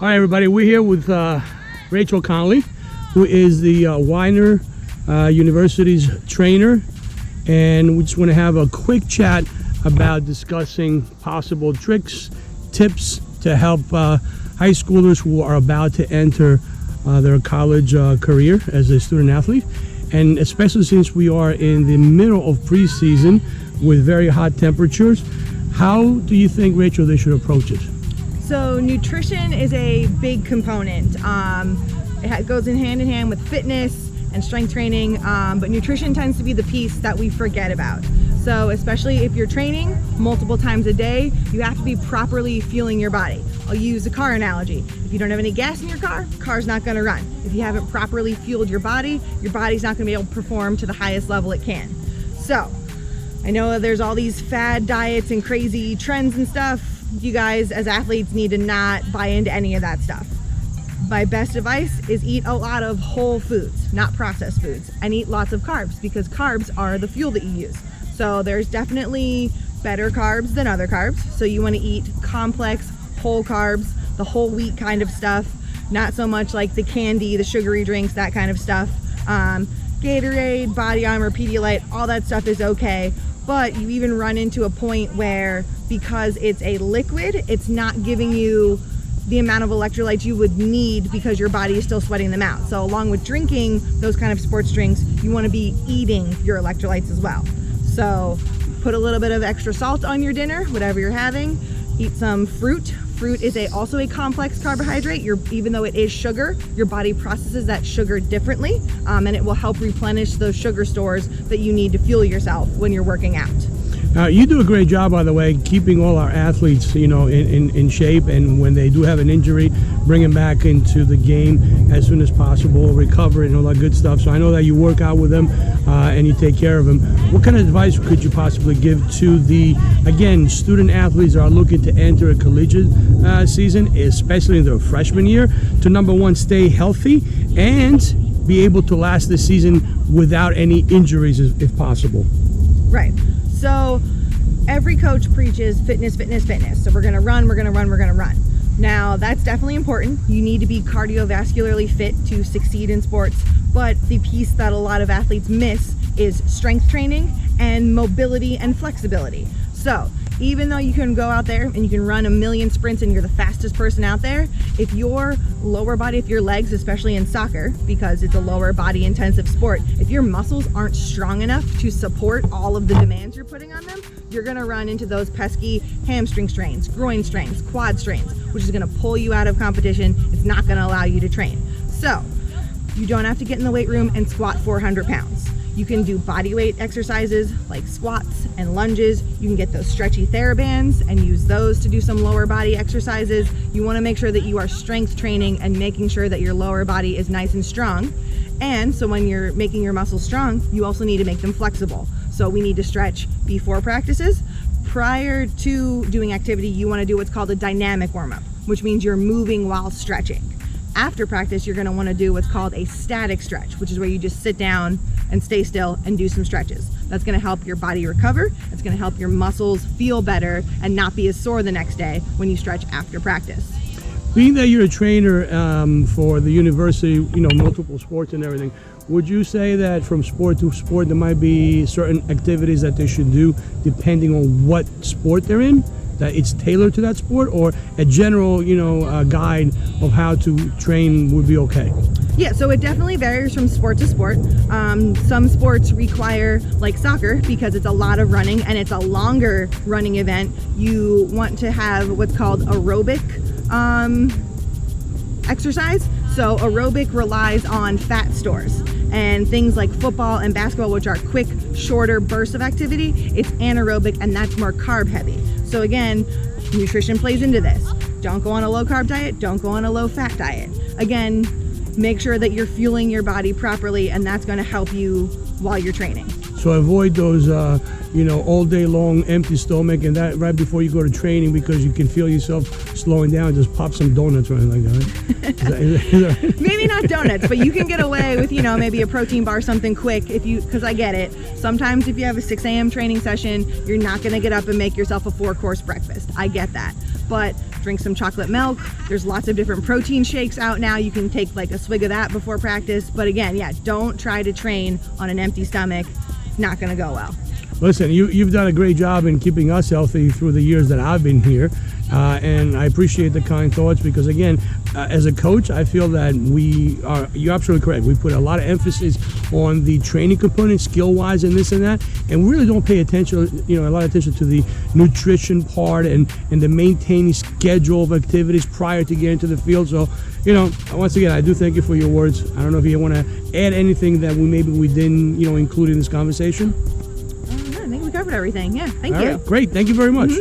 All right, everybody, we're here with Rachel Connely, who is the Widener University's trainer, and we just want to have a quick chat about discussing possible tricks, tips to help high schoolers who are about to enter their college career as a student athlete, and especially since we are in the middle of preseason with very hot temperatures. How do you think, Rachel, they should approach it? So nutrition is a big component. It goes in hand with fitness and strength training, but nutrition tends to be the piece that we forget about. So especially if you're training multiple times a day, you have to be properly fueling your body. I'll use a car analogy. If you don't have any gas in your car, car's not gonna run. If you haven't properly fueled your body's not gonna be able to perform to the highest level it can. So I know there's all these fad diets and crazy trends and stuff. You guys as athletes need to not buy into any of that stuff. My best advice is eat a lot of whole foods, not processed foods, and eat lots of carbs, because carbs are the fuel that you use. So there's definitely better carbs than other carbs. So you want to eat complex whole carbs, the whole wheat kind of stuff, not so much like the candy, the sugary drinks, that kind of stuff. Gatorade, Body Armor, Pedialyte, all that stuff is okay. But you even run into a point where, because it's a liquid, it's not giving you the amount of electrolytes you would need because your body is still sweating them out. So along with drinking those kind of sports drinks, you want to be eating your electrolytes as well. So put a little bit of extra salt on your dinner, whatever you're having. Eat some fruit. Fruit is also a complex carbohydrate. Even though it is sugar, your body processes that sugar differently, and it will help replenish those sugar stores that you need to fuel yourself when you're working out. You do a great job, by the way, keeping all our athletes, in shape, and when they do have an injury, bring them back into the game as soon as possible, recover and all that good stuff. So I know that you work out with them and you take care of them. What kind of advice could you possibly give to the, again, student athletes that are looking to enter a collegiate season, especially in their freshman year, to number one, stay healthy and be able to last the season without any injuries if possible? Right. So every coach preaches fitness, fitness, fitness. So we're gonna run, we're gonna run, we're gonna run. Now that's definitely important. You need to be cardiovascularly fit to succeed in sports, but the piece that a lot of athletes miss is strength training and mobility and flexibility. So even though you can go out there and you can run 1,000,000 sprints and you're the fastest person out there, if your lower body, if your legs, especially in soccer, because it's a lower body intensive sport, if your muscles aren't strong enough to support all of the demands you're putting on them, you're gonna run into those pesky hamstring strains, groin strains, quad strains, which is gonna pull you out of competition. It's not gonna allow you to train. So you don't have to get in the weight room and squat 400 pounds. You can do body weight exercises like squats and lunges. You can get those stretchy TheraBands and use those to do some lower body exercises. You want to make sure that you are strength training and making sure that your lower body is nice and strong. And so when you're making your muscles strong, you also need to make them flexible. So we need to stretch before practices. Prior to doing activity, you want to do what's called a dynamic warm-up, which means you're moving while stretching. After practice, you're going to want to do what's called a static stretch, which is where you just sit down and stay still and do some stretches. That's going to help your body recover. It's going to help your muscles feel better and not be as sore the next day when you stretch after practice. Being that you're a trainer for the university, multiple sports and everything, would you say that from sport to sport there might be certain activities that they should do depending on what sport they're in? That it's tailored to that sport, or a general, guide of how to train would be okay? Yeah, so it definitely varies from sport to sport. Some sports require, like soccer, because it's a lot of running and it's a longer running event, you want to have what's called aerobic exercise. So aerobic relies on fat stores, and things like football and basketball, which are quick, shorter bursts of activity, it's anaerobic, and that's more carb heavy. So again, nutrition plays into this. Don't go on a low carb diet, don't go on a low fat diet. Again, make sure that you're fueling your body properly, and that's gonna help you while you're training. So avoid those, all day long empty stomach and that right before you go to training, because you can feel yourself slowing down. Just pop some donuts or anything like that. Is that right? Maybe not donuts, but you can get away with, maybe a protein bar, something quick, because I get it. Sometimes if you have a 6 a.m. training session, you're not gonna get up and make yourself a 4-course breakfast. I get that. But drink some chocolate milk. There's lots of different protein shakes out now. You can take like a swig of that before practice. But again, yeah, don't try to train on an empty stomach. It's not going to go well. Listen, you've done a great job in keeping us healthy through the years that I've been here. And I appreciate the kind thoughts because, again, as a coach, I feel that you're absolutely correct. We put a lot of emphasis on the training component, skill-wise, and this and that, and we really don't pay attention, a lot of attention to the nutrition part and the maintaining schedule of activities prior to getting to the field. So, once again, I do thank you for your words. I don't know if you want to add anything that we didn't, include in this conversation. I think we covered everything. Yeah, thank All you. right, great. Thank you very much.